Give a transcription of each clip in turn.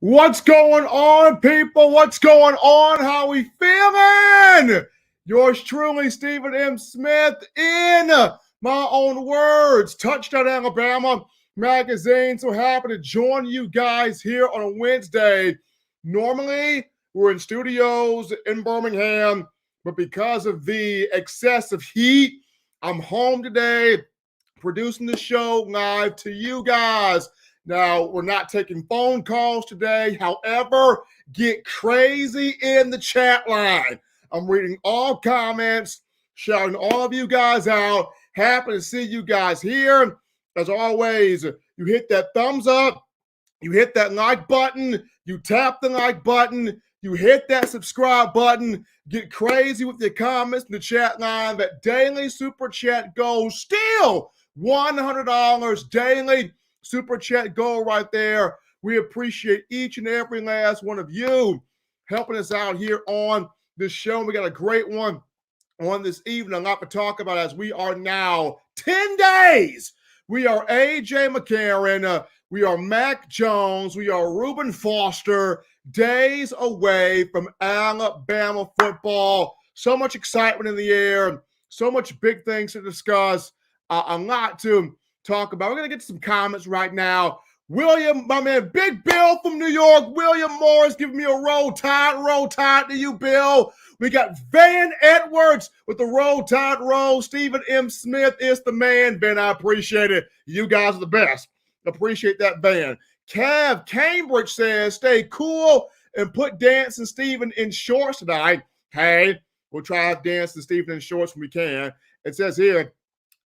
What's going on, people? What's going on? How we feeling? Yours truly, Stephen M. Smith, in my own words, Touchdown Alabama magazine. So happy to join you guys here on a Wednesday. Normally, we're in studios in Birmingham, but because of the excessive heat, I'm home today producing the show live to you guys. Now, we're not taking phone calls today. However, get crazy in the chat line. I'm reading all comments, shouting all of you guys out. Happy to see you guys here. As always, you hit that thumbs up, you hit that like button, you tap the like button, you hit that subscribe button. Get crazy with your comments in the chat line. That daily super chat goes still $100 daily. Super chat goal right there. We appreciate each and every last one of you helping us out here on this show. We got a great one on this evening. A lot to talk about as we are now 10 days. We are A.J. McCarron. We are Mac Jones. We are Reuben Foster. Days away from Alabama football. So much excitement in the air. So much big things to discuss. A lot to talk about. We're going to get some comments right now. William, my man, Big Bill from New York. William Morris giving me a roll tide to you, Bill. We got Van Edwards with the roll tide roll. Stephen M. Smith is the man. Ben, I appreciate it. You guys are the best. Appreciate that, Van. Cav Cambridge says, stay cool and put Dancing Stephen in shorts tonight. Hey, we'll try Dancing Stephen in shorts when we can. It says here,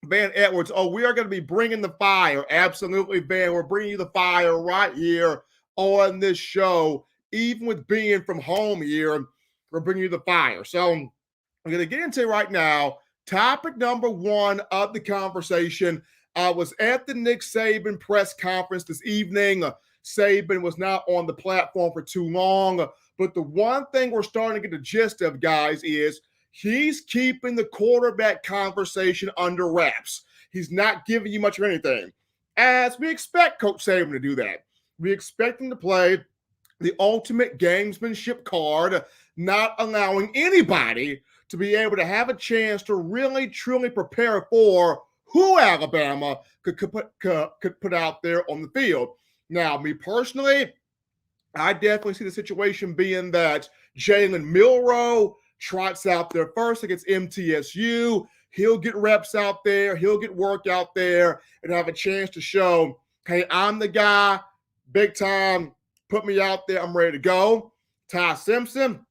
Van Edwards, we are going to be bringing the fire. Absolutely, Van. We're bringing you the fire right here on this show. Even with being from home here, we're bringing you the fire. So I'm going to get into right now. Topic number one of the conversation. I was at the Nick Saban press conference this evening. Saban was not on the platform for too long. But the one thing we're starting to get the gist of, guys, is he's keeping the quarterback conversation under wraps. He's not giving you much of anything. As we expect Coach Saban to do that. We expect him to play the ultimate gamesmanship card, not allowing anybody to be able to have a chance to really, truly prepare for who Alabama could put out there on the field. Now, me personally, I definitely see the situation being that Jalen Milroe trots out there first against MTSU. He'll get reps out there. He'll get work out there and have a chance to show, hey, I'm the guy, big time. Put me out there. I'm ready to go. Ty Simpson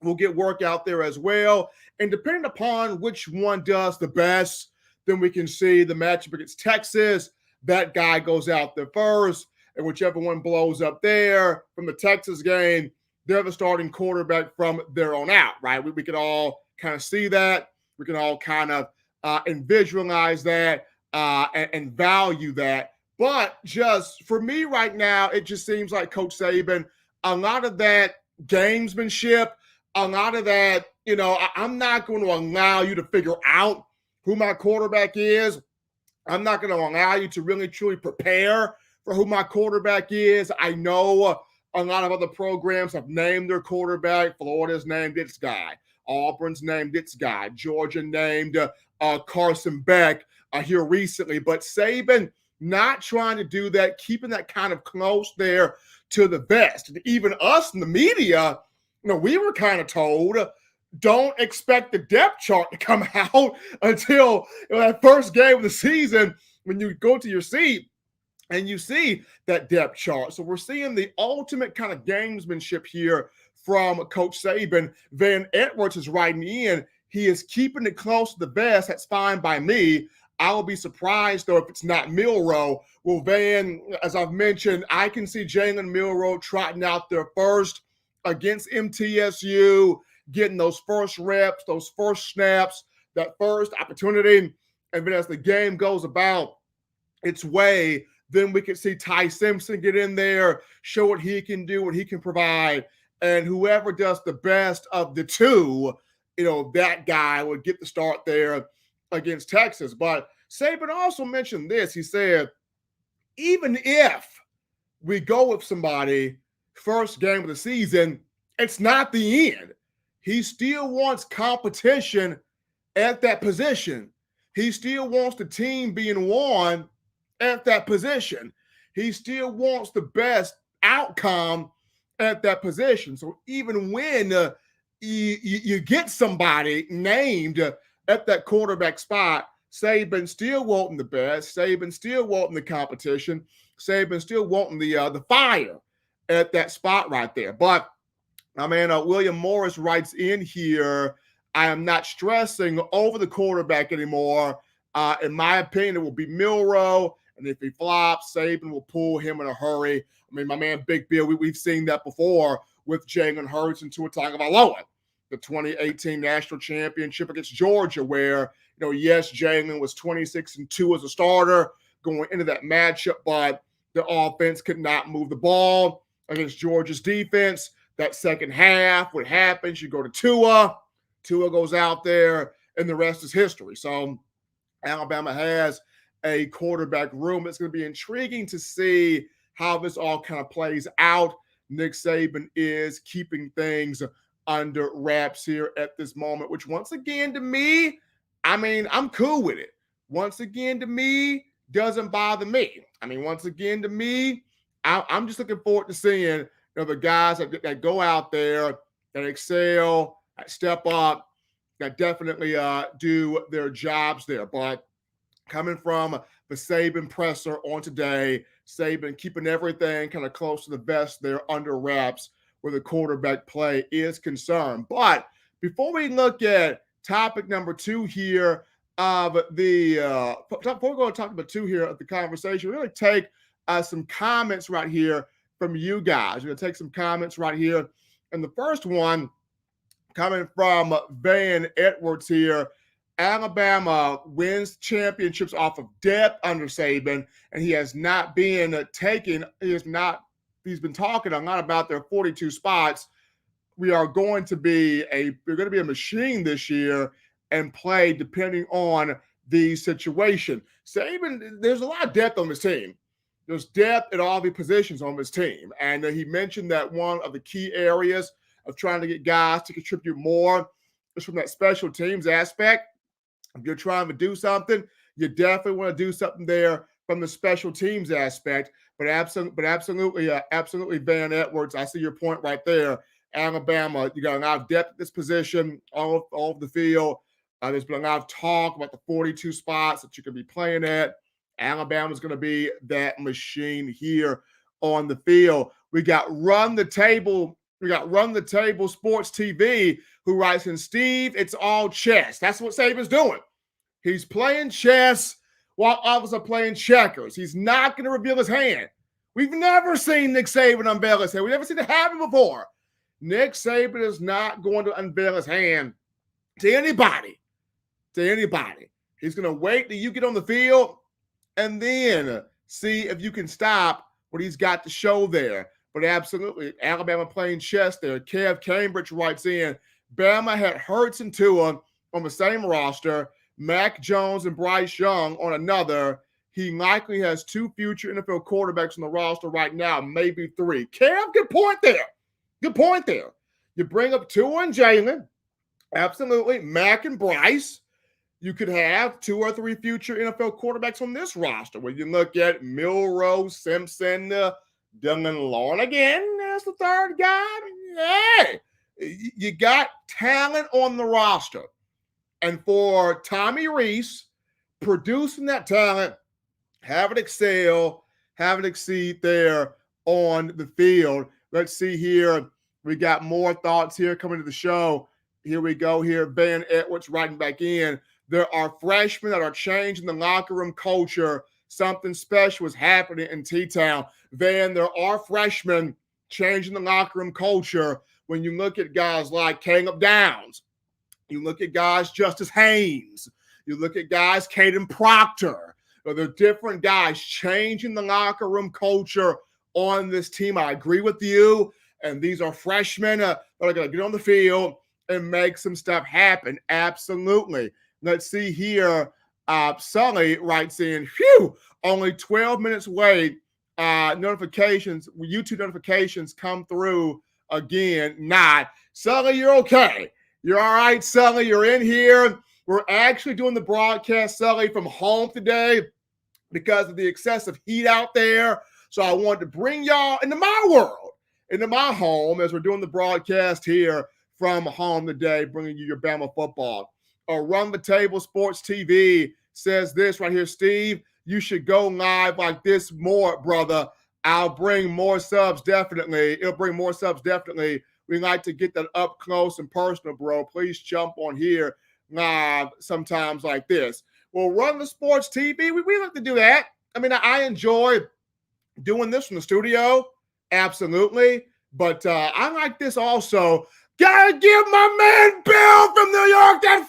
will get work out there as well. And depending upon which one does the best, then we can see the matchup against Texas. That guy goes out there first. And whichever one blows up there from the Texas game, they're the starting quarterback from there on out, right? We can all kind of see that. We can all kind of and visualize that and value that. But just for me right now, it just seems like Coach Saban, a lot of that gamesmanship, a lot of that, I'm not going to allow you to figure out who my quarterback is. I'm not going to allow you to really, truly prepare for who my quarterback is. I know a lot of other programs have named their quarterback. Florida's named its guy. Auburn's named its guy. Georgia named Carson Beck here recently. But Saban not trying to do that, keeping that kind of close there to the vest. And even us in the media, we were kind of told, don't expect the depth chart to come out until that first game of the season when you go to your seat and you see that depth chart. So we're seeing the ultimate kind of gamesmanship here from Coach Saban. Van Edwards is writing in. He is keeping it close to the vest. That's fine by me. I will be surprised, though, if it's not Milroe. Well, Van, as I've mentioned, I can see Jalen Milroe trotting out there first against MTSU, getting those first reps, those first snaps, that first opportunity. And then as the game goes about its way, then we can see Ty Simpson get in there, show what he can do, what he can provide. And whoever does the best of the two, that guy would get the start there against Texas. But Saban also mentioned this. He said, even if we go with somebody first game of the season, it's not the end. He still wants competition at that position. He still wants the team being won at that position. He still wants the best outcome at that position. So even when you get somebody named at that quarterback spot, Saban still wanting the best. Saban still wanting the competition. Saban still wanting the fire at that spot right there. But William Morris writes in here, I am not stressing over the quarterback anymore. In my opinion, it will be Milroe. And if he flops, Saban will pull him in a hurry. My man Big Bill, we've seen that before with Jalen Hurts and Tua Tagovailoa. The 2018 national championship against Georgia, where, yes, Jalen was 26-2 as a starter going into that matchup, but the offense could not move the ball against Georgia's defense. That second half, what happens? You go to Tua. Tua goes out there, and the rest is history. So Alabama has a quarterback room. It's going to be intriguing to see how this all kind of plays out. Nick Saban is keeping things under wraps here at this moment, which once again to me, I'm cool with it. Once again to me, doesn't bother me. Once again to me, I'm just looking forward to seeing the guys that go out there, that excel, that step up, that definitely do their jobs there. But coming from the Saban presser on today, Saban keeping everything kind of close to the vest there under wraps where the quarterback play is concerned. But before we look at topic number 2 here of the before we go to topic number 2 here of the conversation, we're going to take some comments right here from you guys. We're going to take some comments right here. And the first one coming from Van Edwards here. Alabama wins championships off of depth under Saban, and he has not been taken. He's been talking a lot about their 42 spots. We're going to be a machine this year and play depending on the situation. Saban, there's a lot of depth on this team. There's depth at all the positions on this team. And he mentioned that one of the key areas of trying to get guys to contribute more is from that special teams aspect. If you're trying to do something, you definitely want to do something there from the special teams aspect. But absolutely, Van Edwards, I see your point right there. Alabama, you got a lot of depth at this position, all of the field. There's been a lot of talk about the 42 spots that you could be playing at. Alabama's going to be that machine here on the field. We got Run the Table Sports TV, who writes in, Steve, it's all chess. That's what Saban's doing. He's playing chess while others are playing checkers. He's not going to reveal his hand. We've never seen Nick Saban unveil his hand. We've never seen it happen before. Nick Saban is not going to unveil his hand to anybody. He's going to wait till you get on the field and then see if you can stop what he's got to show there. But absolutely, Alabama playing chess there. Kev Cambridge writes in, Bama had Hurts and Tua on the same roster, Mac Jones and Bryce Young on another. He likely has 2 future NFL quarterbacks on the roster right now, maybe 3. Kev, good point there. You bring up Tua and Jalen Absolutely. Mac and Bryce. You could have 2 or 3 future NFL quarterbacks on this roster. When you look at Milroe, Simpson, Dylan Larnagin as the third guy. Hey, you got talent on the roster. And for Tommy Rees, producing that talent, have it excel, have it exceed there on the field. Let's see here. We got more thoughts here coming to the show. Here we go here. Van Edwards writing back in. There are freshmen that are changing the locker room culture. Something special is happening in T-Town. Van, there are freshmen changing the locker room culture. When you look at guys like Caleb Downs, you look at guys Justice Haynes, you look at guys Caden Proctor. They're different guys changing the locker room culture on this team. I agree with you. And these are freshmen that are going to get on the field and make some stuff happen. Absolutely. Let's see here. Sully writes in, phew, only 12 minutes late. Notifications, YouTube notifications come through again. Not. Sully, you're okay. You're all right, Sully. You're in here. We're actually doing the broadcast, Sully, from home today because of the excessive heat out there. So I wanted to bring y'all into my world, into my home, as we're doing the broadcast here from home today, bringing you your Bama football. Run the Table Sports TV says this right here, Steve, you should go live like this more, brother. I'll bring more subs, definitely. It'll bring more subs, definitely. We like to get that up close and personal, bro. Please jump on here live sometimes like this. Well, Run the Sports TV, we like to do that. I mean, I enjoy doing this from the studio, absolutely. But I like this also. Gotta give my man Bill from New York that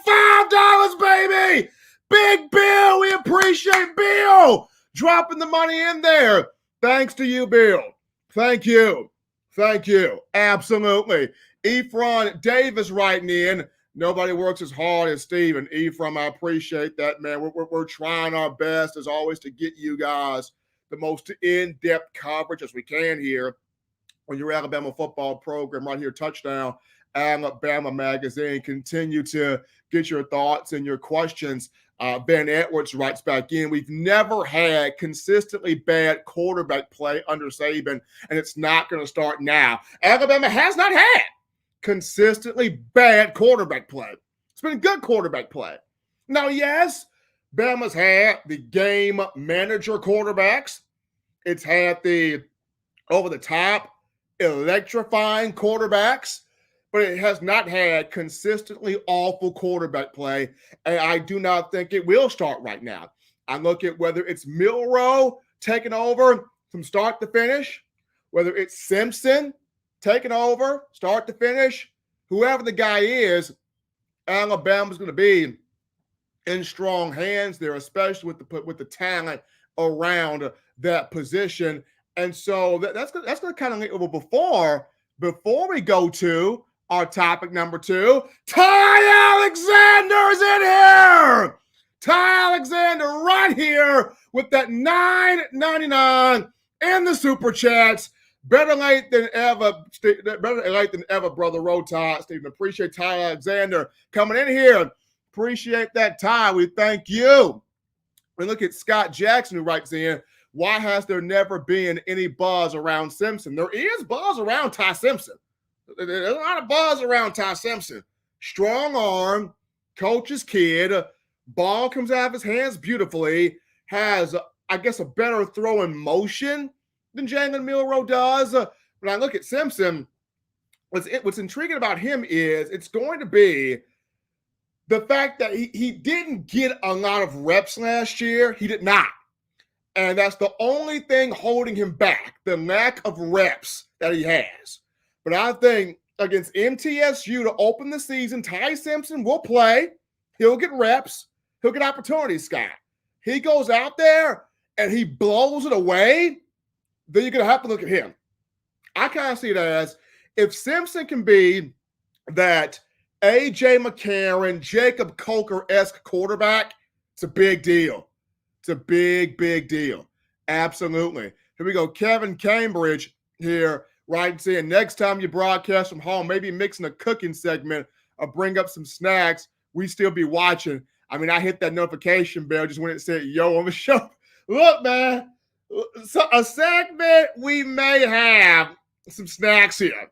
$5, baby. Big Bill, we appreciate Bill dropping the money in there. Thanks to you, Bill. Thank you. Thank you. Absolutely. Ephron Davis writing in. Nobody works as hard as Steve. And Ephron, I appreciate that, man. We're trying our best, as always, to get you guys the most in-depth coverage as we can here on your Alabama football program right here, Touchdown Alabama Magazine. Continue to get your thoughts and your questions. Ben Edwards writes back in, we've never had consistently bad quarterback play under Saban, and it's not going to start now. Alabama has not had consistently bad quarterback play. It's been good quarterback play. Now, yes, Bama's had the game manager quarterbacks. It's had the over-the-top, electrifying quarterbacks, but it has not had consistently awful quarterback play, and I do not think it will start right now. I look at whether it's Milroe taking over from start to finish, whether it's Simpson taking over start to finish, whoever the guy is, Alabama's going to be in strong hands there, especially with the talent around that position. And so that's going to kind of well, before we go to our topic number 2, Ty Alexander's in here. Ty Alexander right here with that $9.99 in the super chats. Better late than ever, brother Roll Tide. Stephen, appreciate Ty Alexander coming in here. Appreciate that, Ty. We thank you. We look at Scott Jackson, who writes in, why has there never been any buzz around Simpson? There is buzz around Ty Simpson. There's a lot of buzz around Ty Simpson. Strong arm, coach's kid, ball comes out of his hands beautifully, has, I guess, a better throwing motion than Jalen Milroe does. When I look at Simpson, what's intriguing about him is it's going to be the fact that he didn't get a lot of reps last year. He did not. And that's the only thing holding him back, the lack of reps that he has. But I think against MTSU to open the season, Ty Simpson will play. He'll get reps. He'll get opportunities, Scott. He goes out there and he blows it away, then you're going to have to look at him. I kind of see it as if Simpson can be that A.J. McCarron, Jacob Coker-esque quarterback, it's a big deal. It's a big, big deal. Absolutely. Here we go. Kevin Cambridge here writes in, next time you broadcast from home, maybe mixing a cooking segment bring up some snacks, we still be watching. I mean, I hit that notification bell just when it said, yo, on the show. Look, man, so a segment we may have some snacks here.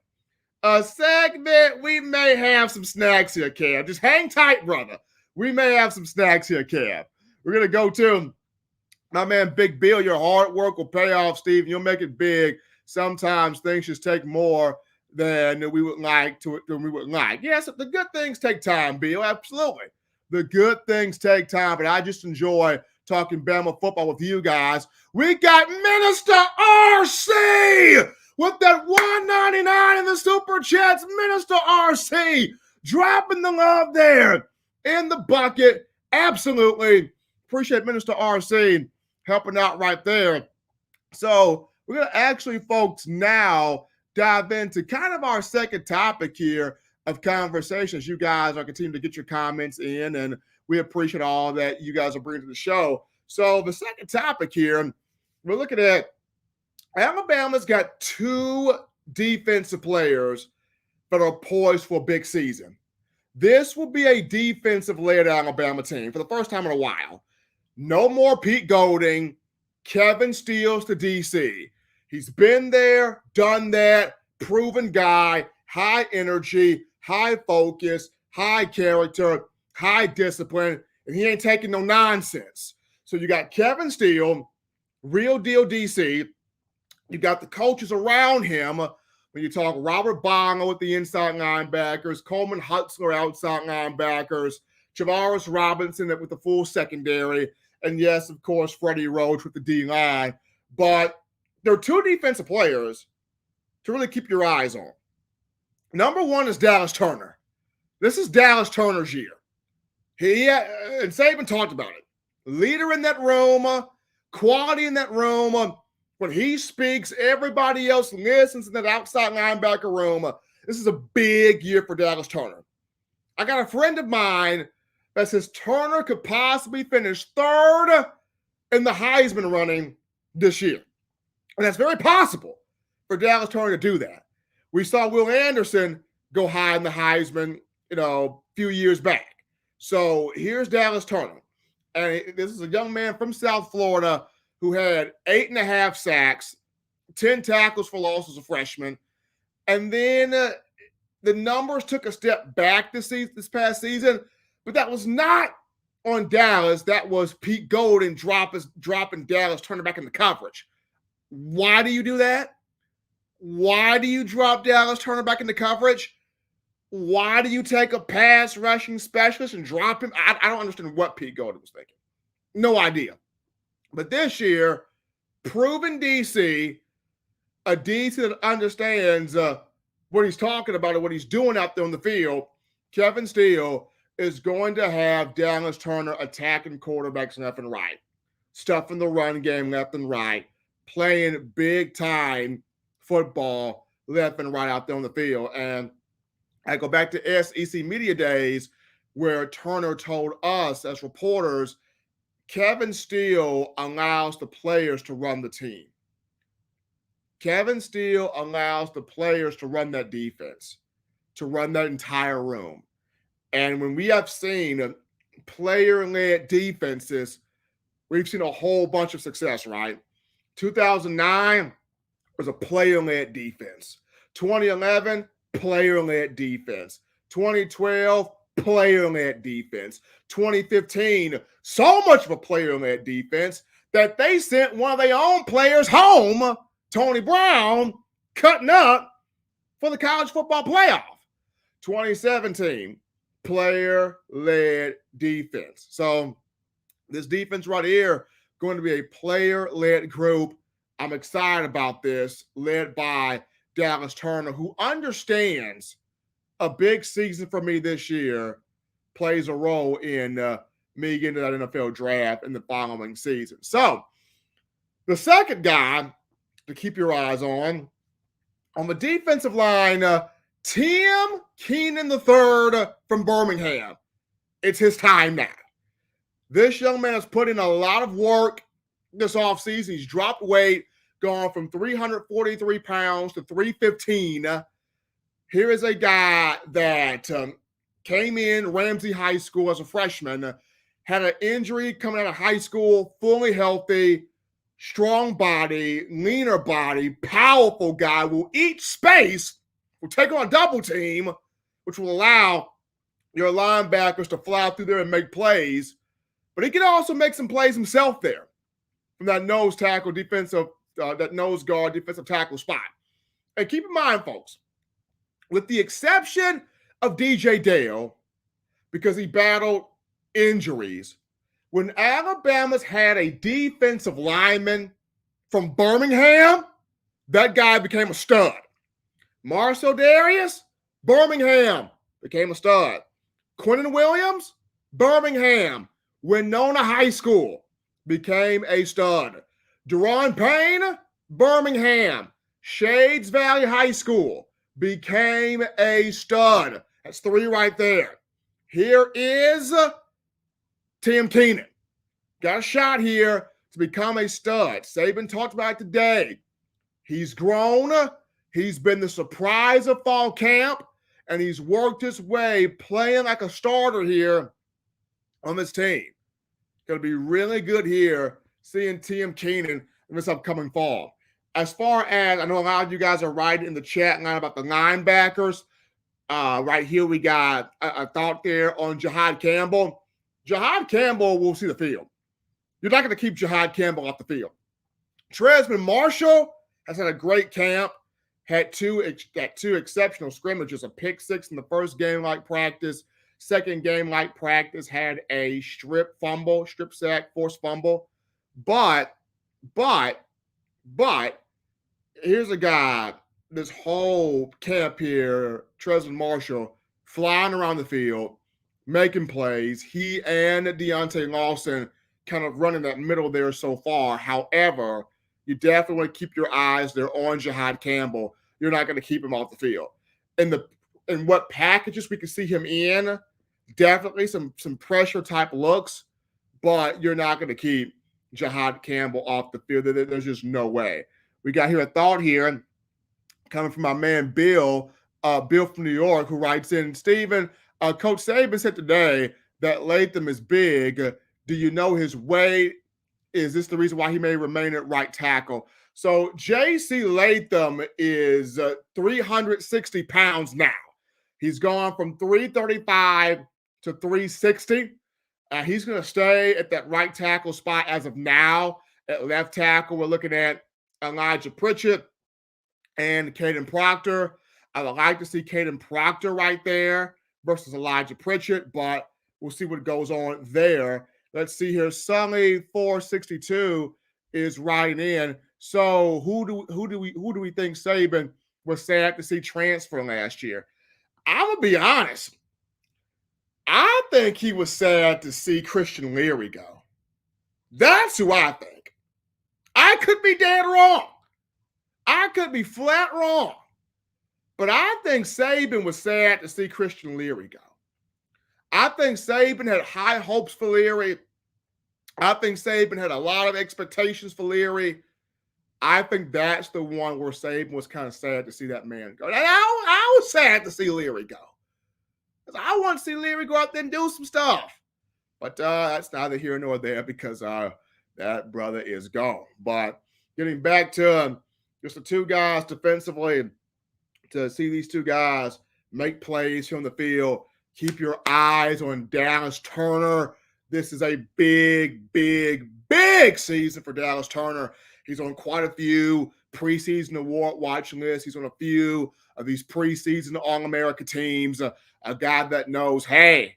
Cam. Just hang tight, brother. We may have some snacks here, Cam. We're going to go to my man, Big Bill. Your hard work will pay off, Steve. You'll make it big. Sometimes things just take more than we would like. Yes, the good things take time, Bill. Absolutely. The good things take time, but I just enjoy talking Bama football with you guys. We got Minister RC with that $1.99 in the Super Chats. Minister RC dropping the love there in the bucket. Absolutely. Appreciate Minister RC helping out right there. So we're going to actually, folks, now dive into kind of our second topic here of conversations. You guys are continuing to get your comments in, and we appreciate all that you guys are bringing to the show. So the second topic here, we're looking at Alabama's got two defensive players that are poised for a big season. This will be a defensive-led Alabama team for the first time in a while. No more Pete Golding. Kevin Steele's to DC. He's been there, done that, proven guy, high energy, high focus, high character, high discipline, and he ain't taking no nonsense. So you got Kevin Steele, real deal DC. You got the coaches around him. When you talk Robert Bama with the inside linebackers, Coleman Hutzler outside linebackers, Javaris Robinson with the full secondary, and yes, of course, Freddie Roach with the D-line. But there are two defensive players to really keep your eyes on. Number one is Dallas Turner. This is Dallas Turner's year. And Saban talked about it. Leader in that room, quality in that room. When he speaks, everybody else listens in that outside linebacker room. This is a big year for Dallas Turner. I got a friend of mine that says Turner could possibly finish third in the Heisman running this year. And that's very possible for Dallas Turner to do that. We saw Will Anderson go high in the Heisman, a few years back. So here's Dallas Turner. And this is a young man from South Florida who had 8.5 sacks, 10 tackles for loss as a freshman. And then the numbers took a step back this past season, but that was not on Dallas. That was Pete Golding dropping Dallas Turner back in the coverage. Why do you do that? Why do you drop Dallas Turner back into coverage? Why do you take a pass rushing specialist and drop him? I don't understand what Pete Golding was thinking. No idea. But this year, proven DC, a DC that understands what he's talking about and what he's doing out there on the field, Kevin Steele is going to have Dallas Turner attacking quarterbacks left and right, stuffing the run game left and right, playing big-time football left and right out there on the field. And I go back to SEC Media Days where Turner told us as reporters, Kevin Steele allows the players to run the team. Kevin Steele allows the players to run that defense, to run that entire room. And when we have seen player-led defenses, we've seen a whole bunch of success, right? 2009 was a player-led defense. 2011, player-led defense. 2012, player-led defense. 2015, so much of a player-led defense that they sent one of their own players home, Tony Brown, cutting up for the college football playoff. 2017, player-led defense. So this defense right here going to be a player-led group. I'm excited about this, led by Dallas Turner, who understands a big season for me this year plays a role in me getting to that NFL draft in the following season. So the second guy to keep your eyes on the defensive line, Tim Keenan III from Birmingham. It's his time now. This young man has put in a lot of work this offseason. He's dropped weight, gone from 343 pounds to 315. Here is a guy that came in Ramsey High School as a freshman, had an injury coming out of high school, fully healthy, strong body, leaner body, powerful guy, will eat space, will take on a double team, which will allow your linebackers to fly through there and make plays. But he can also make some plays himself there from that nose tackle defensive, that nose guard defensive tackle spot. And keep in mind, folks, with the exception of DJ Dale, because he battled injuries, when Alabama's had a defensive lineman from Birmingham, that guy became a stud. Marcel Darius, Birmingham, became a stud. Quentin Williams, Birmingham, Winona High School, became a stud. Deron Payne, Birmingham, Shades Valley High School, became a stud. That's 3 right there. Here is Tim Keenan. Got a shot here to become a stud. Saban talked about it today. He's grown. He's been the surprise of fall camp, and he's worked his way playing like a starter here on this team. Going to be really good here seeing Tim Keenan in this upcoming fall. As far as, I know a lot of you guys are writing in the chat line about the linebackers. Right here we got a thought there on Jihad Campbell. Jihad Campbell will see the field. You're not going to keep Jihad Campbell off the field. Tresman Marshall has had a great camp. Had two exceptional scrimmages, a pick 6 in the first game-like practice. Second game-like practice had a strip sack, forced fumble. But here's a guy, this whole camp here, Tresman Marshall, flying around the field, making plays. He and Deontay Lawson kind of running that middle there so far. However, you definitely want to keep your eyes there on Jihad Campbell. You're not going to keep him off the field. In what packages we can see him in, definitely some pressure type looks, but you're not going to keep Jihad Campbell off the field. There's just no way. We got here a thought here coming from my man Bill from New York, who writes in, Stephen, Coach Saban said today that Latham is big. Do you know his weight? Is this the reason why he may remain at right tackle? So J.C. Latham is 360 pounds now. He's gone from 335 to 360. He's going to stay at that right tackle spot as of now. At left tackle, we're looking at Elijah Pritchett and Caden Proctor. I would like to see Caden Proctor right there versus Elijah Pritchett, but we'll see what goes on there. Let's see here. Sully 462 is writing in. So who do we think Saban was sad to see transfer last year? I'm gonna be honest. I think he was sad to see Christian Leary go. That's who I think. I could be dead wrong. I could be flat wrong. But I think Saban was sad to see Christian Leary go. I think Saban had high hopes for Leary. I think Saban had a lot of expectations for Leary. I think that's the one where Saban was kind of sad to see that man go. And I was sad to see Leary go. I want to see Leary go out there and do some stuff. But that's neither here nor there because that brother is gone. But getting back to just the two guys defensively, to see these two guys make plays from the field, keep your eyes on Dallas Turner. This is a big, big, big season for Dallas Turner. He's on quite a few preseason award watching lists. He's on a few of these preseason All-America teams. A guy that knows, hey,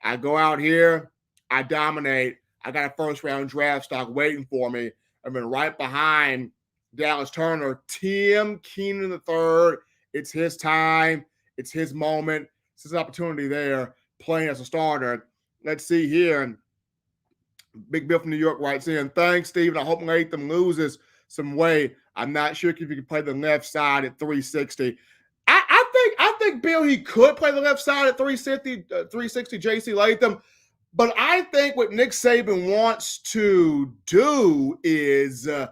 I go out here, I dominate. I got a first-round draft stock waiting for me. I've been right behind Dallas Turner. Tim Keenan III. It's his time. It's his moment. It's his opportunity there playing as a starter. Let's see here. Big Bill from New York writes in, thanks, Steven. I hope Latham loses some weight. I'm not sure if he can play the left side at 360. I think Bill, he could play the left side at 360 J.C. Latham. But I think what Nick Saban wants to do is I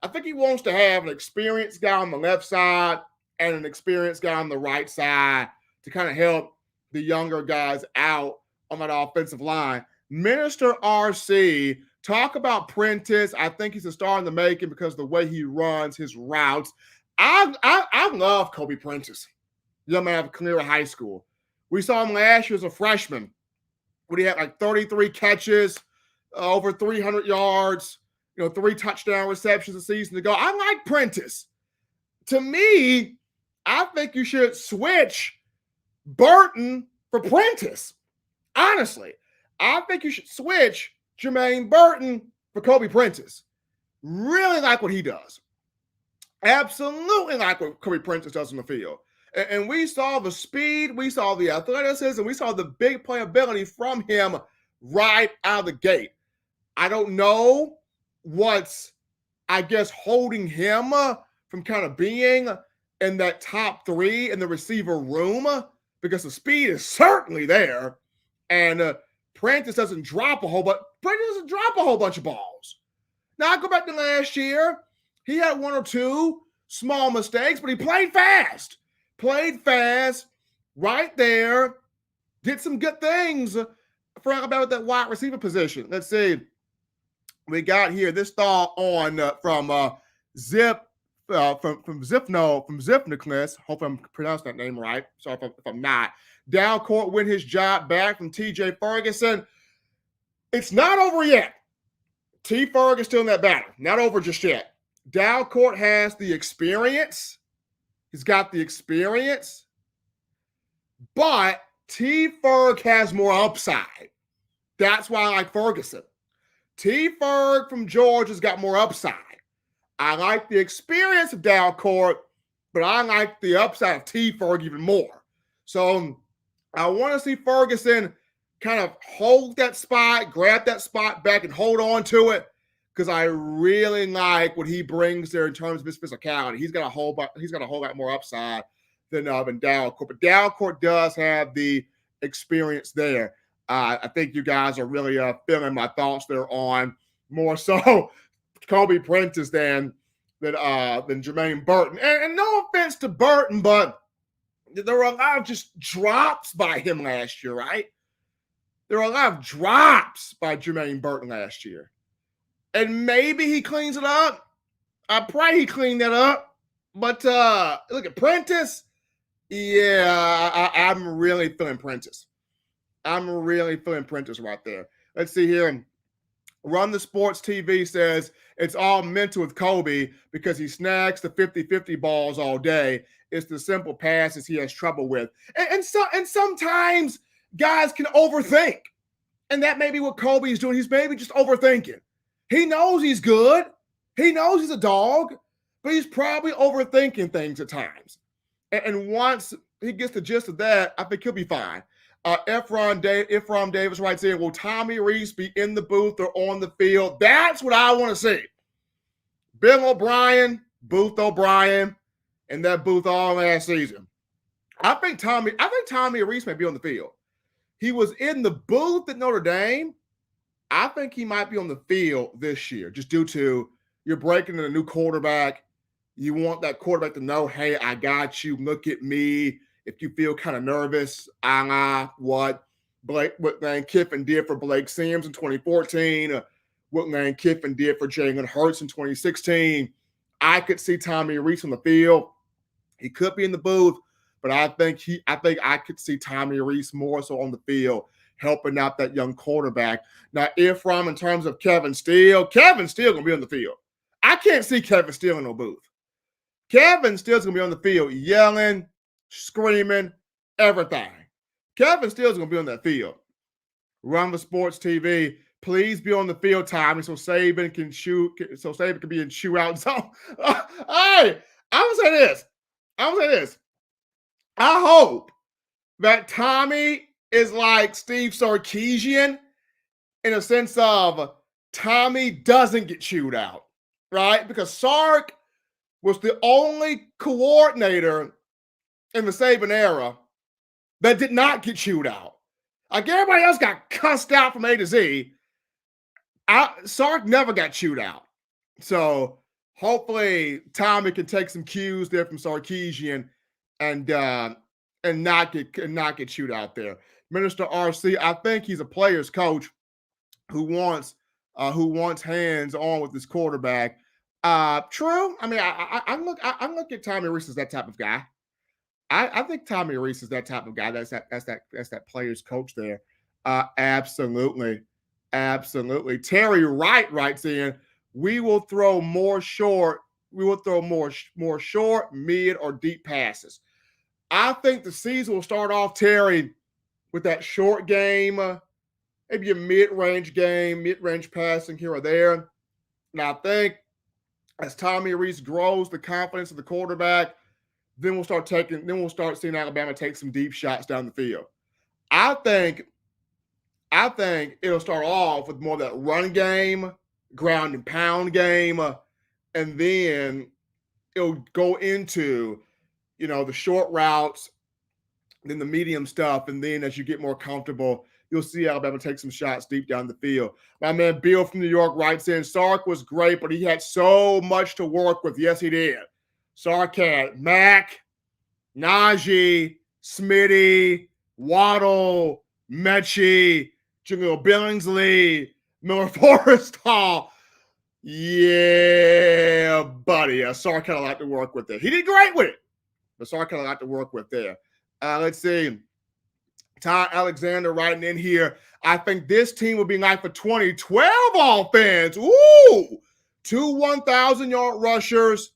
think he wants to have an experienced guy on the left side and an experienced guy on the right side to kind of help the younger guys out on that offensive line. Minister RC, talk about Prentice. I think he's a star in the making because of the way he runs his routes. I love Kobe Prentice, young man of Clear High School. We saw him last year as a freshman when he had like 33 catches, over 300 yards, 3 touchdown receptions a season ago. I like Prentice. To me, I think you should switch Burton for Prentice. Honestly, I think you should switch Jermaine Burton for Kobe Prentice. Really like what he does. Absolutely like what Kobe Prentice does on the field. And we saw the speed, we saw the athleticism, we saw the big playability from him right out of the gate. I don't know what's, I guess, holding him from kind of being in that top 3 in the receiver room, because the speed is certainly there. And Prentice doesn't drop a whole bunch. Prentice doesn't drop a whole bunch of balls. Now, I go back to last year. He had 1 or 2 small mistakes, but he played fast. Played fast, right there. Did some good things for Alabama at that wide receiver position. Let's see. We got here this thought on from Zipniclus. Hope I'm pronouncing that name right. Sorry if I'm not. Dalcourt win his job back from TJ Ferguson. It's not over yet. T. Ferg is still in that battle. Not over just yet. Dalcourt has the experience. He's got the experience. But T. Ferg has more upside. That's why I like Ferguson. T. Ferg from Georgia's got more upside. I like the experience of Dalcourt, but I like the upside of T. Ferg even more. So I want to see Ferguson kind of hold that spot, grab that spot back, and hold on to it, because I really like what he brings there in terms of his physicality. He's got a whole lot more upside than Dalcourt, but Dalcourt does have the experience there. I think you guys are really feeling my thoughts there on more so Kobe Prentice than Jermaine Burton. And no offense to Burton, but there were a lot of just drops by him last year, right? There were a lot of drops by Jermaine Burton last year. And maybe he cleans it up. I pray he cleaned that up. But look at Prentice. Yeah, I'm really feeling Prentice. I'm really feeling Prentice right there. Let's see here. Run the Sports TV says it's all mental with Kobe because he snags the 50-50 balls all day. It's the simple passes he has trouble with. And sometimes guys can overthink. And that may be what Kobe is doing. He's maybe just overthinking. He knows he's good. He knows he's a dog, but he's probably overthinking things at times. And once he gets the gist of that, I think he'll be fine. Ephraim Davis writes in, will Tommy Reese be in the booth or on the field? That's what I want to see. Bill O'Brien, Booth O'Brien, in that booth all last season. I think Tommy Reese may be on the field. He was in the booth at Notre Dame. I think he might be on the field this year, just due to you're breaking in a new quarterback. You want that quarterback to know, hey, I got you. Look at me. If you feel kind of nervous, what Lane Kiffin did for Blake Sims in 2014, what Lane Kiffin did for Jalen Hurts in 2016, I could see Tommy Reese on the field. He could be in the booth, but I think I could see Tommy Reese more so on the field, helping out that young quarterback. Now, Ephraim, in terms of Kevin Steele going to be on the field. I can't see Kevin Steele in no booth. Kevin Steele's going to be on the field yelling, screaming, everything. Kevin Steele's going to be on that field. Run the Sports TV. Please be on the field, Tommy, so Saban can shoot. So Saban can be in shootout zone. Hey, I would say this. I hope that Tommy is like Steve Sarkisian in a sense of Tommy doesn't get chewed out, right? Because Sark was the only coordinator in the Saban era that did not get chewed out. Like everybody else got cussed out from A to Z. Sark never got chewed out. So hopefully Tommy can take some cues there from Sarkisian and and not get chewed out there. Minister RC, I think he's a player's coach who wants hands on with his quarterback. True. I mean, I look at Tommy Rees as that type of guy. I think Tommy Rees is that type of guy. That's that player's coach there. Absolutely. Terry Wright writes in, we will throw more short, mid, or deep passes. I think the season will start off, Terry, with that short game, maybe a mid-range game, mid-range passing here or there. And I think as Tommy Rees grows the confidence of the quarterback, then we'll start seeing Alabama take some deep shots down the field. I think it'll start off with more of that run game, ground and pound game, and then it'll go into, the short routes, then the medium stuff, and then as you get more comfortable, you'll see Alabama take some shots deep down the field. My man Bill from New York writes in, Sark was great, but he had so much to work with. Yes, he did. Sark had Mack, Najee, Smitty, Waddle, Mechie, Jaleel Billingsley, Miller Forrestal. Yeah, buddy. Sark had a lot to work with there. He did great with it, but Sark had a lot to work with there. Let's see. Ty Alexander writing in here. I think this team will be like for 2012 offense. Ooh, 2 1,000-yard rushers,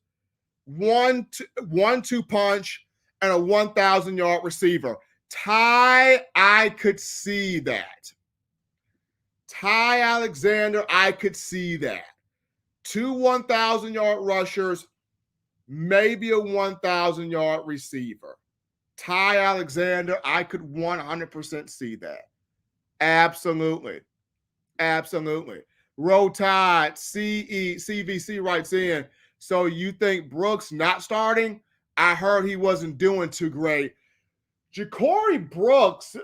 1-2 punch, and a 1,000-yard receiver. Ty, I could see that. Ty Alexander, I could see that. 2 1,000-yard rushers, maybe a 1,000-yard receiver. Ty Alexander, I could 100% see that. Absolutely. Roll Tide, CVC writes in, so you think Brooks not starting? I heard he wasn't doing too great. Ja'Cory Brooks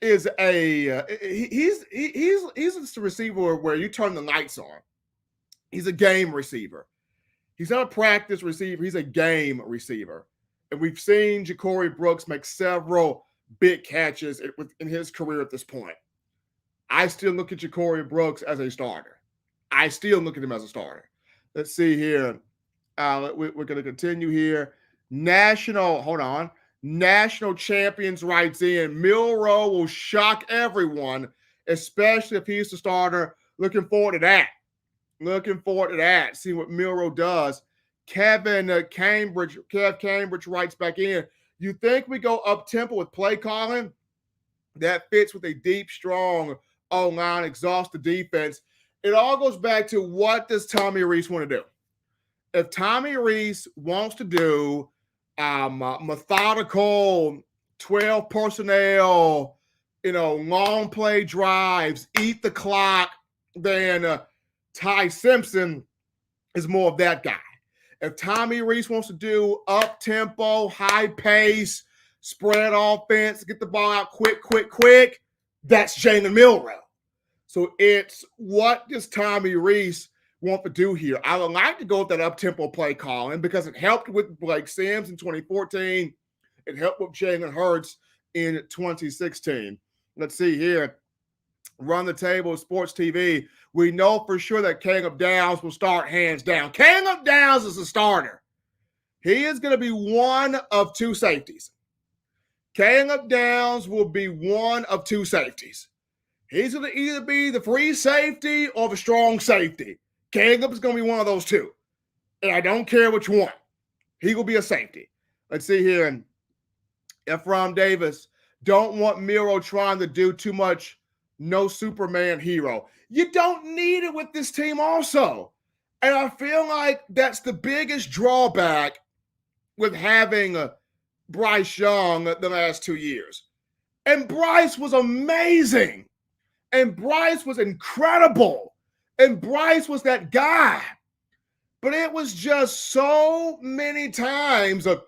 is he's a receiver where you turn the lights on. He's a game receiver. He's not a practice receiver. He's a game receiver. And we've seen Ja'Cory Brooks make several big catches in his career at this point. I still look at Ja'Cory Brooks as a starter. Let's see here. We're going to continue here. National Champions writes in, Milroe will shock everyone, especially if he's the starter. Looking forward to that. See what Milroe does. Kev Cambridge writes back in, you think we go up-tempo with play calling? That fits with a deep, strong O-line, exhaust the defense. It all goes back to, what does Tommy Rees want to do? If Tommy Rees wants to do methodical 12 personnel, long play drives, eat the clock, then Ty Simpson is more of that guy. If Tommy Rees wants to do up-tempo, high-pace, spread offense, get the ball out quick, that's Jalen Milroe. So it's, what does Tommy Rees want to do here? I would like to go with that up-tempo play calling because it helped with Blake Sims in 2014. It helped with Jalen Hurts in 2016. Let's see here. Run the Table Sports TV. We know for sure that Caleb Downs will start hands down. Caleb Downs is a starter. He is going to be one of 2 safeties. Caleb Downs will be one of 2 safeties. He's going to either be the free safety or the strong safety. Caleb is going to be one of those 2. And I don't care which one. He will be a safety. Let's see here. Ephraim Davis, don't want Miro trying to do too much. No Superman hero. You don't need it with this team also. And I feel like that's the biggest drawback with having Bryce Young the last 2 years. And Bryce was amazing. And Bryce was incredible. And Bryce was that guy. But it was just so many times the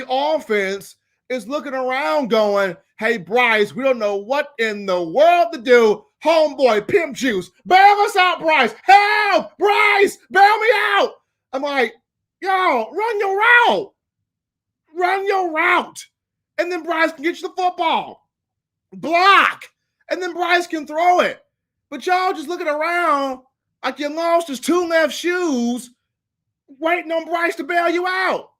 offense is looking around going, hey, Bryce, we don't know what in the world to do. Homeboy, pimp juice, bail us out, Bryce. Help, Bryce, bail me out. I'm like, yo, run your route. and then Bryce can get you the football. Block, and then Bryce can throw it. But y'all just looking around like you lost his 2 left shoes, waiting on Bryce to bail you out.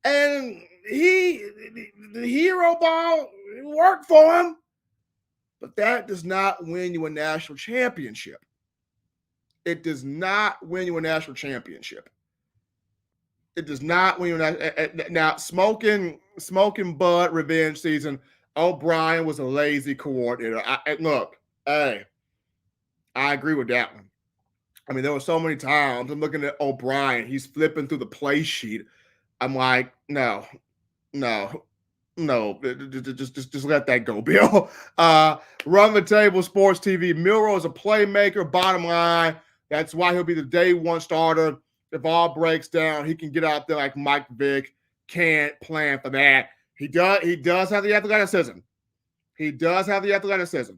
And the hero ball worked for him, but that does not win you a national championship. It does not win you a national championship. It does not win you now. Smoking Bud revenge season. O'Brien was a lazy coordinator. Look, hey, I agree with that one. I mean, there were so many times I'm looking at O'Brien. He's flipping through the play sheet. I'm like, no, just let that go, Bill. Run the Table Sports TV. Milroe is a playmaker. Bottom line, that's why he'll be the day one starter. If all breaks down, he can get out there like Mike Vick. Can't plan for that. He does have the athleticism. He does have the athleticism.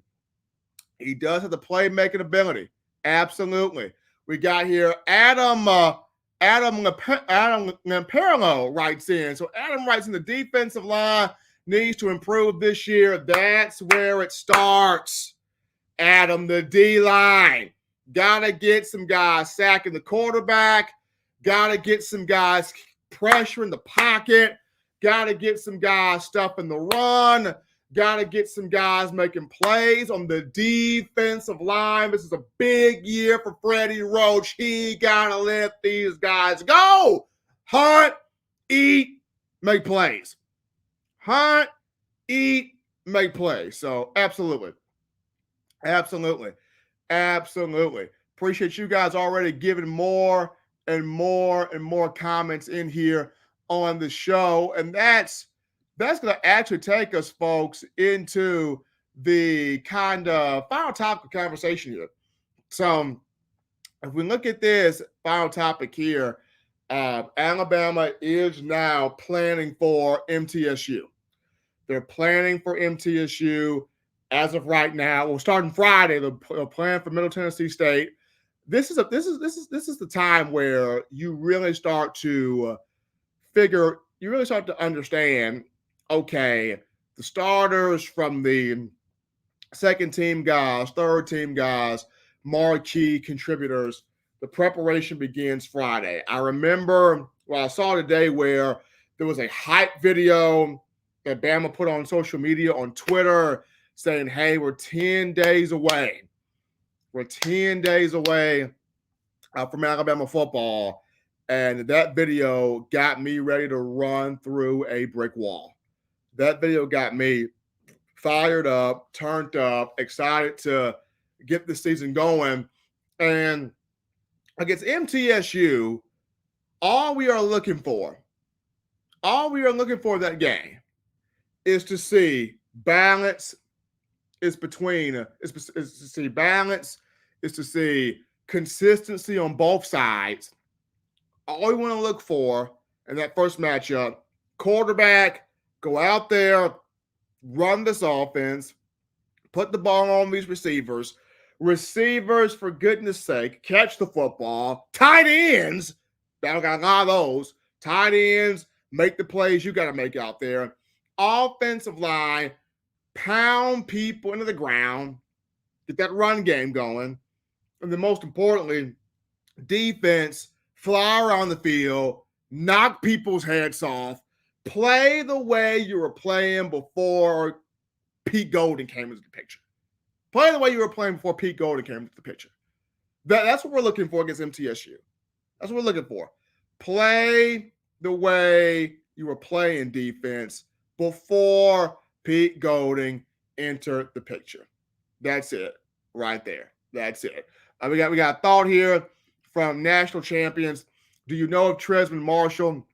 He does have the playmaking ability. Absolutely. We got here Adam Lamparello writes in. So Adam writes in, the defensive line needs to improve this year. That's where it starts. Adam, the D-line. Got to get some guys sacking the quarterback. Got to get some guys pressuring the pocket. Got to get some guys stuffing the run. Got to get some guys making plays on the defensive line. This is a big year for Freddie Roach. He got to let these guys go. Hunt, eat, make plays. Hunt, eat, make plays. So absolutely. Absolutely. Absolutely. Appreciate you guys already giving more and more comments in here on the show. And that's going to actually take us, folks, into the kind of final topic of conversation here. So if we look at this final topic here, Alabama is now planning for MTSU. They're planning for MTSU as of right now. Well, starting Friday, they're planning for Middle Tennessee State. This is the time where you really start to understand, okay, the starters from the second team guys, third team guys, marquee contributors, the preparation begins Friday. I remember I saw today where there was a hype video that Bama put on social media, on Twitter, saying, hey, we're 10 days away. We're 10 days away from Alabama football. And that video got me ready to run through a brick wall. That video got me fired up, turned up, excited to get the season going. And against MTSU, all we are looking for that game is to see balance. Is to see balance, is to see consistency on both sides. All we want to look for in that first matchup, quarterback, go out there, run this offense, put the ball on these receivers. Receivers, for goodness sake, catch the football. Tight ends, I got a lot of those. Tight ends, make the plays you got to make out there. Offensive line, pound people into the ground, get that run game going. And then most importantly, defense, fly around the field, knock people's heads off, play the way you were playing before Pete Golden came into the picture. Play the way you were playing before Pete Golden came into the picture. That's what we're looking for against MTSU. That's what we're looking for. Play the way you were playing defense before Pete Golding entered the picture. That's it right there. That's it. We got a thought here from national champions. Do you know if Tresman Marshall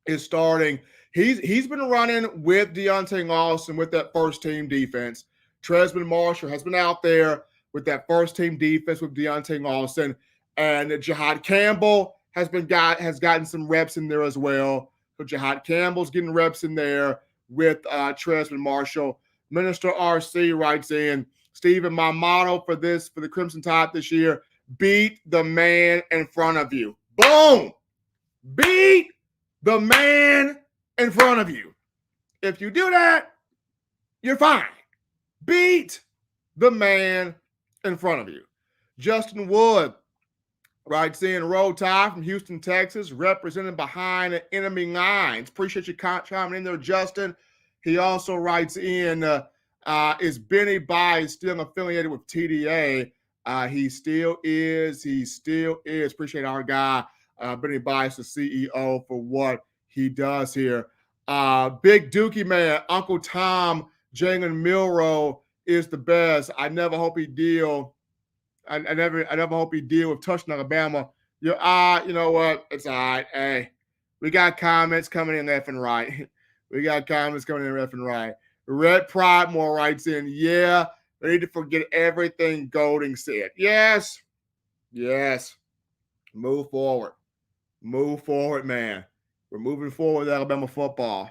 is starting? He's been running with Deontay Lawson with that first team defense. Tresman Marshall has been out there with that first team defense with Deontay Lawson, and Jihad Campbell has gotten some reps in there as well. So Jihad Campbell's getting reps in there with Tresman Marshall. Minister RC writes in, Stephen, my motto for the Crimson Tide this year, beat the man in front of you. Boom! Beat the man in front of you. If you do that, you're fine. Beat the man in front of you. Justin Wood writes in, Roll Tide from Houston, Texas, representing behind enemy lines. Appreciate you chiming in there, Justin. He also writes in, is Benny Bias still affiliated with TDA? He still is. He still is. Appreciate our guy, Benny Bias, the CEO, for what he does here. Big Dookie man, Uncle Tom, Jalen Milroe is the best. I never hope he deal. I never hope he deal with touchdown Alabama. You know what? It's all right. Hey, we got comments coming in left and right. We got comments coming in left and right. Red Pridemore writes in, yeah, they need to forget everything Golding said. Yes. Move forward. Move forward, man. We're moving forward with Alabama football.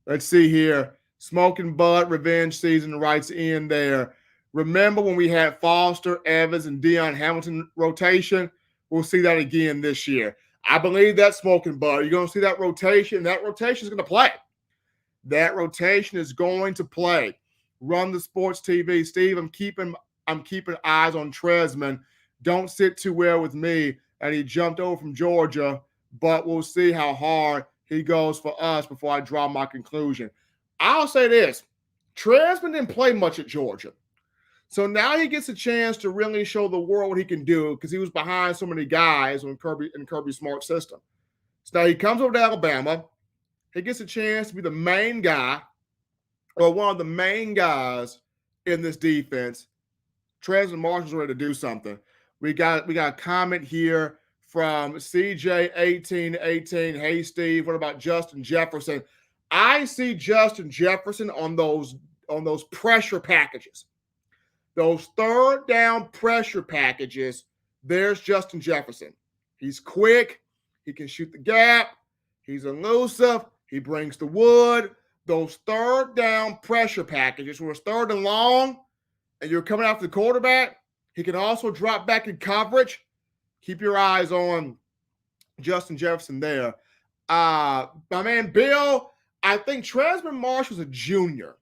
Let's see here. Smoking Bud Revenge Season writes in there. Remember when we had Foster, Evans, and Deion Hamilton rotation? We'll see that again this year. I believe that, Smoking Bud. You're going to see that rotation. That rotation is going to play. Run the sports TV. Steve, I'm keeping eyes on Tresman. Don't sit too well with me. And he jumped over from Georgia, but we'll see how hard he goes for us before I draw my conclusion. I'll say this. Tresman didn't play much at Georgia. So now he gets a chance to really show the world what he can do because he was behind so many guys in Kirby Smart's system. So now he comes over to Alabama. He gets a chance to be the main guy or one of the main guys in this defense. Tresman Marshall's ready to do something. We got a comment here from CJ1818. Hey, Steve, what about Justin Jefferson? I see Justin Jefferson on those pressure packages. Those third down pressure packages, there's Justin Jefferson. He's quick. He can shoot the gap. He's elusive. He brings the wood. Those third down pressure packages where it's third and long and you're coming after the quarterback, he can also drop back in coverage. Keep your eyes on Justin Jefferson there. My man Bill, I think Tresman Marshall's a junior.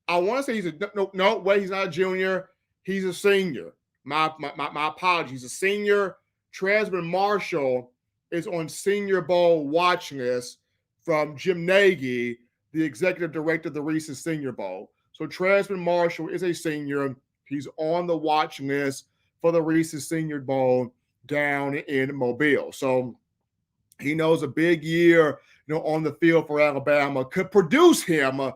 I want to say he's he's not a junior. He's a senior. My apologies. He's a senior. Tresman Marshall is on Senior Bowl watch list from Jim Nagy, the executive director of the recent Senior Bowl. So Tresman Marshall is a senior. He's on the watch list for the recent Senior Bowl down in Mobile. So he knows a big year, on the field for Alabama could produce him a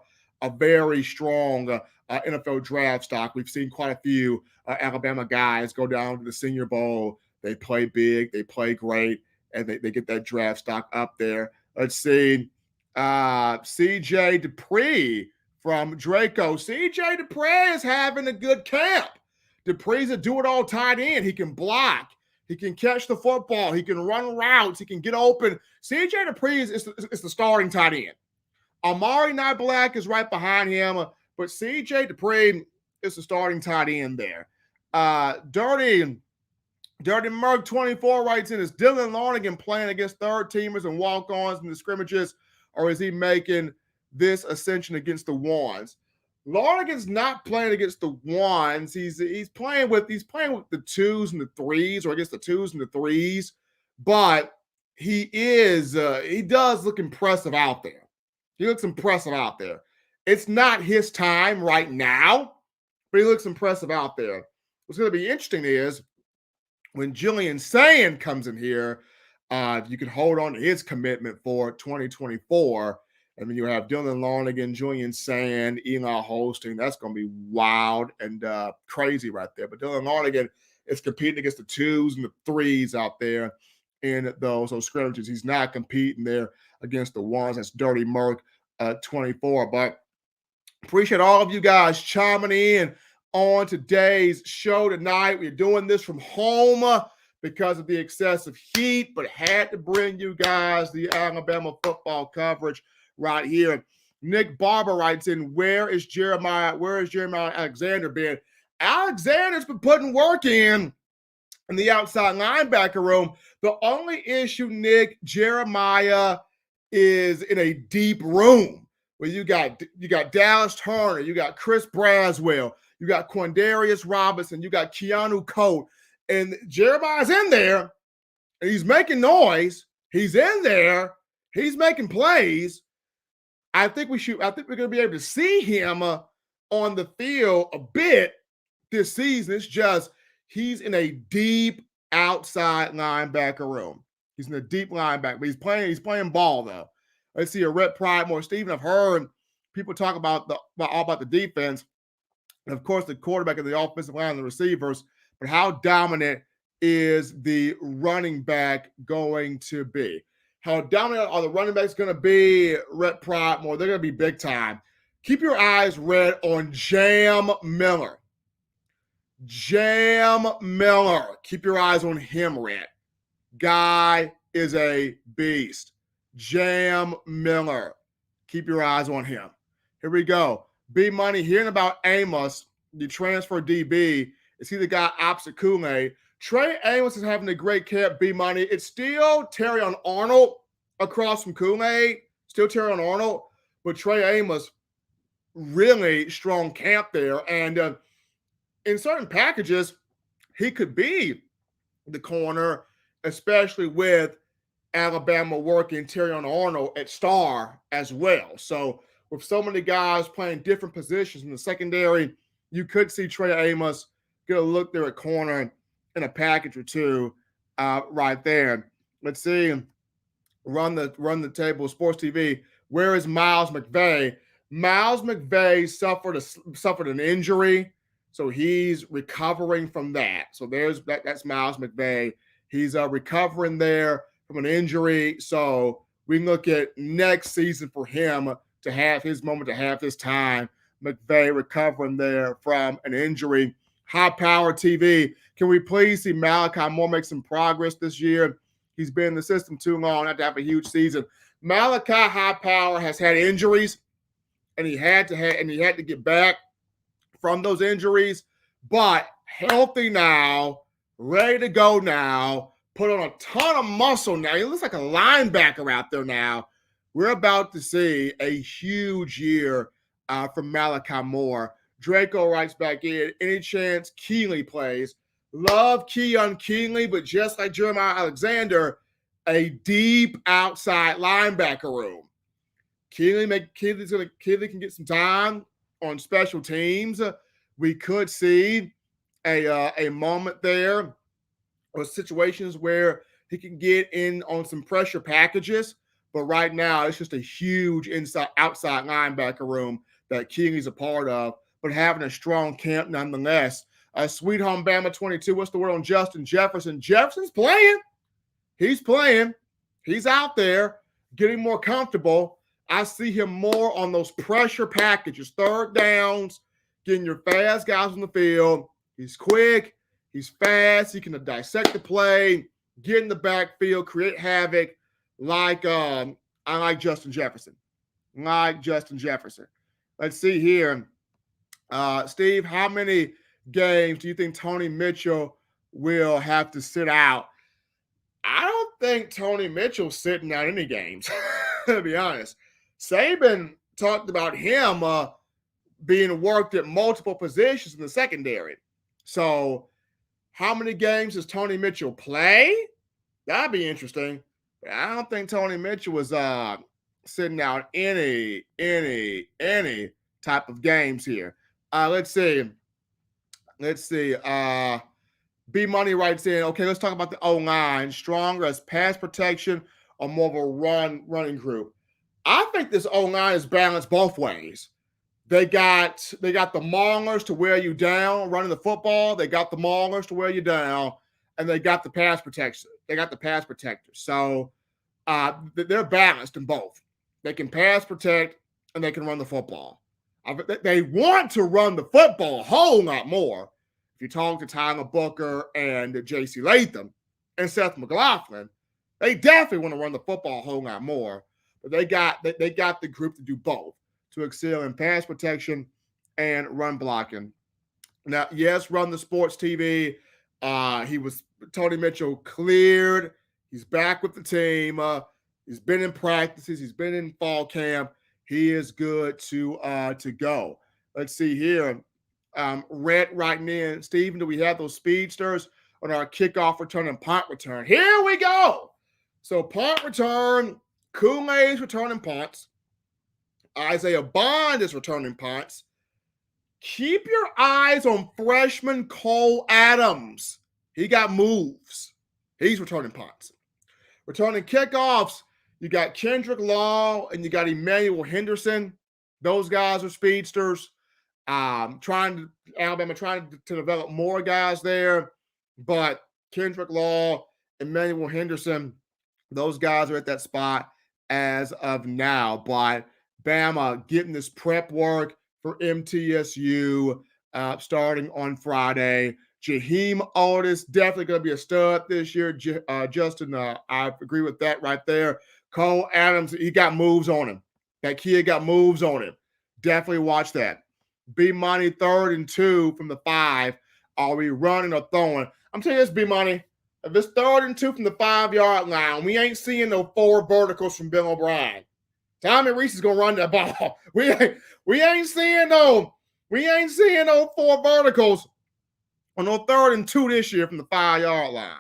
very strong NFL draft stock. We've seen quite a few Alabama guys go down to the Senior Bowl. They play big, they play great, and they get that draft stock up there. Let's see. CJ Dupree from Draco. CJ Dupree is having a good camp. Dupree's a do-it-all tight end. He can block. He can catch the football. He can run routes. He can get open. CJ Dupree is the starting tight end. Amari Black is right behind him, but CJ Dupree is the starting tight end there. Dirty Merc 24 writes in, is Dylan Larnigan playing against third teamers and walk-ons in the scrimmages, or is he making this ascension against the ones? Larnigan's not playing against the ones. He's playing with the twos and the threes, or I guess the twos and the threes, but he does look impressive out there. He looks impressive out there. It's not his time right now, but he looks impressive out there. What's going to be interesting is when Julian Sand comes in here, you can hold on to his commitment for 2024. I mean, you have Dylan Larnigan, Julian Sand, Eli Holstein. That's going to be wild and crazy right there. But Dylan Larnigan is competing against the twos and the threes out there in those scrimmages. He's not competing there against the ones. That's Dirty Merc 24. But appreciate all of you guys chiming in on today's show tonight. We're doing this from home because of the excessive heat, but had to bring you guys the Alabama football coverage right here. Nick Barber writes in, where is Jeremiah Alexander been? Alexander's been putting work in the outside linebacker room. The only issue, Nick, Jeremiah is in a deep room where you got Dallas Turner, you got Chris Braswell, you got Quindarius Robinson, you got Keanu Colt, and Jeremiah's in there, and he's making noise. He's in there. He's making plays. I think we're going to be able to see him on the field a bit this season. It's just he's in a deep outside linebacker room. He's in a deep linebacker, but he's playing ball though. Let's see a Rhett Pridemore. Stephen, I've heard people talk about all about the defense, and of course the quarterback and the offensive line and the receivers, but how dominant is the running back going to be? How dominant are the running backs going to be? Rhett Pridemore, they're going to be big time. Keep your eyes red on Jam Miller. Jam Miller. Keep your eyes on him, Rhett. Guy is a beast. Jam Miller. Keep your eyes on him. Here we go. B Money, hearing about Amos, the transfer DB. Is he the guy opposite Kool-Aid? Trey Amos is having a great camp, B Money. It's still Terrion Arnold across from Kool-Aid. Still Terrion Arnold. But Trey Amos, really strong camp there. And in certain packages, he could be the corner, especially with Alabama working Terrion Arnold at star as well. So with so many guys playing different positions in the secondary, you could see Trey Amos get a look there at corner in a package or two right there. Let's see. Run the table. Sports TV. Where is Miles McVay? Miles McVay suffered an injury, so he's recovering from that. So that's Miles McVay. He's recovering there from an injury. So we can look at next season for him to have his moment, to have his time. McVay recovering there from an injury. High Power TV. Can we please see Malachi Moore make some progress this year? He's been in the system too long not to have a huge season. Malachi High Power has had injuries, and he had to get back from those injuries, but healthy now, ready to go now, put on a ton of muscle now. He looks like a linebacker out there now. We're about to see a huge year from Malachi Moore. Draco writes back in, any chance Keeley plays? Love Keon Keeley, but just like Jeremiah Alexander, a deep outside linebacker room. Keeley can get some time on special teams. We could see a moment there or situations where he can get in on some pressure packages. But right now, it's just a huge outside linebacker room that Keeley's a part of, but having a strong camp nonetheless. Sweet Home Bama 22, what's the word on Justin Jefferson? Jefferson's playing. He's playing. He's out there getting more comfortable. I see him more on those pressure packages, third downs, getting your fast guys on the field. He's quick. He's fast. He can dissect the play, get in the backfield, create havoc I like Justin Jefferson. Let's see here. Steve, how many games do you think Tony Mitchell will have to sit out? I don't think Tony Mitchell's sitting out any games, to be honest. Saban talked about him being worked at multiple positions in the secondary. So how many games does Tony Mitchell play? That'd be interesting. But I don't think Tony Mitchell was sitting out any type of games here. Let's see. B Money writes in, okay, let's talk about the O-line. Stronger as pass protection or more of a running group? I think this O-line is balanced both ways. They got the maulers to wear you down running the football. They got the maulers to wear you down, and they got the pass protection. They got the pass protectors. So they're balanced in both. They can pass protect, and they can run the football. They want to run the football a whole lot more. If you talk to Tyler Booker and J.C. Latham and Seth McLaughlin, they definitely want to run the football a whole lot more. But they got the group to do both, to excel in pass protection and run blocking. Now, yes, Run the Sports TV. Tony Mitchell cleared. He's back with the team. He's been in practices. He's been in fall camp. He is good to go. Let's see here. Red writing in. Steven, do we have those speedsters on our kickoff return and punt return? Here we go. So punt return, Kool-Aid's returning punts. Isaiah Bond is returning punts. Keep your eyes on freshman Cole Adams. He got moves. He's returning punts. Returning kickoffs, you got Kendrick Law and you got Emmanuel Henderson. Those guys are speedsters. Alabama trying to develop more guys there, but Kendrick Law, Emmanuel Henderson, those guys are at that spot as of now. But Bama getting this prep work for MTSU starting on Friday. Jaheim Otis, definitely going to be a stud this year. Justin, I agree with that right there. Cole Adams, he got moves on him. That kid got moves on him. Definitely watch that. B-Money 3rd and 2 from the 5. Are we running or throwing? I'm telling you this, B-Money. If it's 3rd and 2 from the 5-yard line, we ain't seeing no 4 verticals from Bill O'Brien. Tommy Reese is gonna run that ball. We ain't seeing no 4 verticals on no 3rd and 2 this year from the 5-yard line.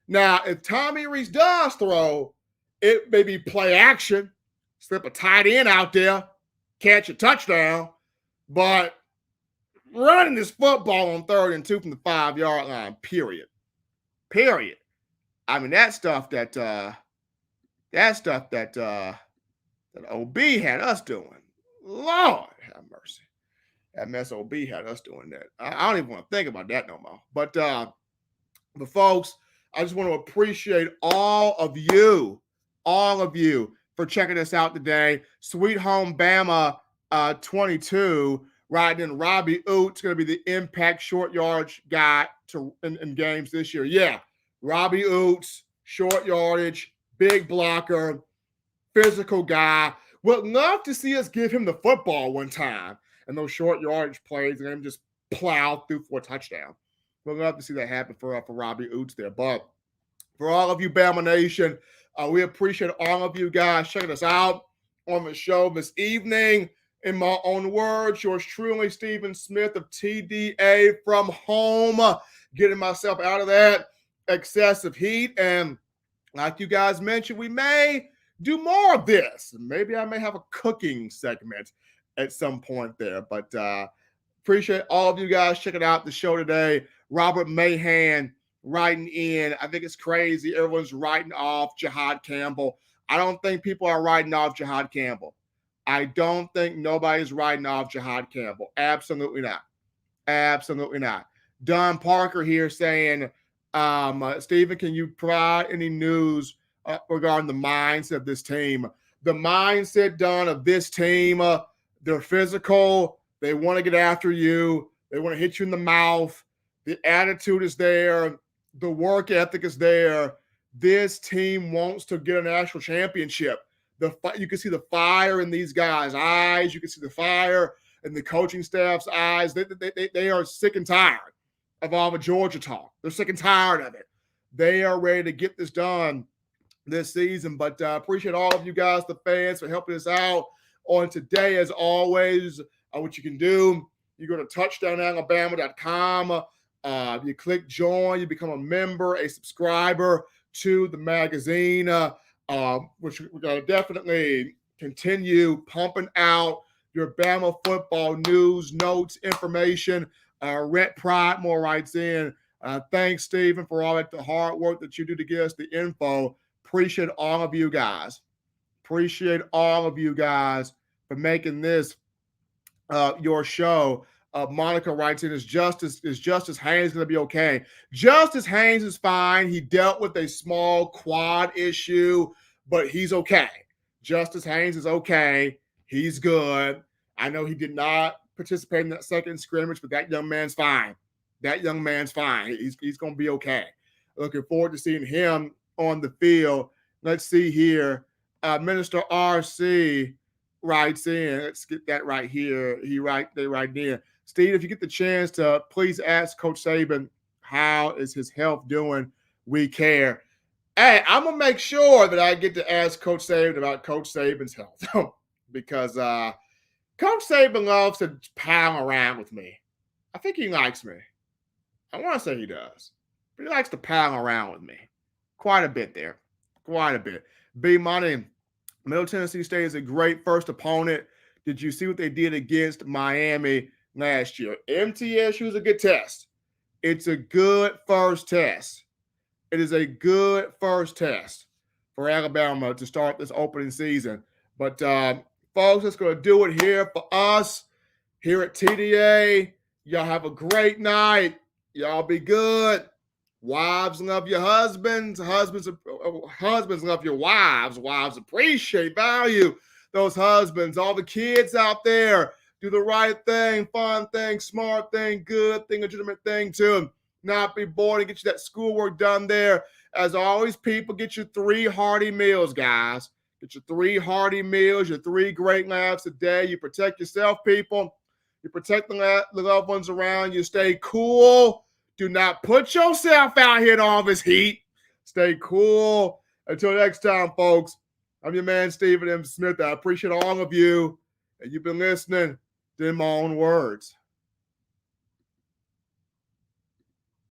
Now, if Tommy Reese does throw, it may be play action, slip a tight end out there, catch a touchdown, but running this football on 3rd and 2 from the 5-yard line, period. I mean, that stuff that OB had us doing. Lord have mercy. That mess OB had us doing that. I don't even want to think about that no more. But folks, I just want to appreciate all of you for checking us out today. Sweet Home Bama 22, riding in Robbie Oates, going to be the impact short yardage guy in games this year. Yeah, Robbie Oates, short yardage, big blocker, physical guy. Would love to see us give him the football one time and those short yardage plays and him just plow through for a touchdown. We'd love to see that happen for Robbie Oates there. But for all of you Bama Nation, we appreciate all of you guys checking us out on the show this evening. In my own words, yours truly, Stephen Smith of TDA from home, getting myself out of that excessive heat. And like you guys mentioned, we may do more of this. Maybe I may have a cooking segment at some point there. But appreciate all of you guys checking out the show today. Robert Mahan writing in. I think it's crazy. Everyone's writing off Jihad Campbell. I don't think people are writing off Jihad Campbell. I don't think nobody's writing off Jihad Campbell. Absolutely not. Absolutely not. Don Parker here saying, Stephen, can you provide any news regarding the mindset of this team? The mindset, Don, of this team, they're physical. They want to get after you. They want to hit you in the mouth. The attitude is there. The work ethic is there. This team wants to get a national championship. You can see the fire in these guys' eyes. You can see the fire in the coaching staff's eyes. They are sick and tired of all the Georgia talk. They're sick and tired of it. They are ready to get this done this season. But appreciate all of you guys, the fans, for helping us out on today. As always, what you can do, you go to touchdownalabama.com. You click join, you become a member, a subscriber to the magazine, which we're going to definitely continue pumping out your Bama football news, notes, information. Rhett Pridemore writes in, thanks, Stephen, for all the hard work that you do to get us the info. Appreciate all of you guys. Appreciate all of you guys for making this your show. Monica writes in, is Justice Haynes going to be okay? Justice Haynes is fine. He dealt with a small quad issue, but he's okay. Justice Haynes is okay. He's good. I know he did not participate in that second scrimmage, but that young man's fine. That young man's fine. He's going to be okay. Looking forward to seeing him on the field. Let's see here. Minister RC writes in. Let's get that right here. They write in. Steve, if you get the chance to please ask Coach Saban, how is his health doing? We care. Hey, I'm gonna make sure that I get to ask Coach Saban about Coach Saban's health because Coach Saban loves to pal around with me. I think he likes me. I want to say he does, but he likes to pal around with me quite a bit there, quite a bit. B Money, Middle Tennessee State is a great first opponent. Did you see what they did against Miami last year? MTSU is a good test. It's a good first test. It is a good first test for Alabama to start this opening season. But folks, that's going to do it here for us here at TDA. Y'all have a great night. Y'all be good. Wives love your husbands. Husbands love your wives. Wives appreciate, value those husbands. All the kids out there, do the right thing, fun thing, smart thing, good thing, legitimate thing too. Not be bored and get you that schoolwork done there. As always, people, get your 3 hearty meals, guys. Get your 3 hearty meals, your 3 great laughs a day. You protect yourself, people. You protect the loved ones around you. Stay cool. Do not put yourself out here in all this heat. Stay cool. Until next time, folks, I'm your man, Stephen M. Smith. I appreciate all of you. And you've been listening to my own words.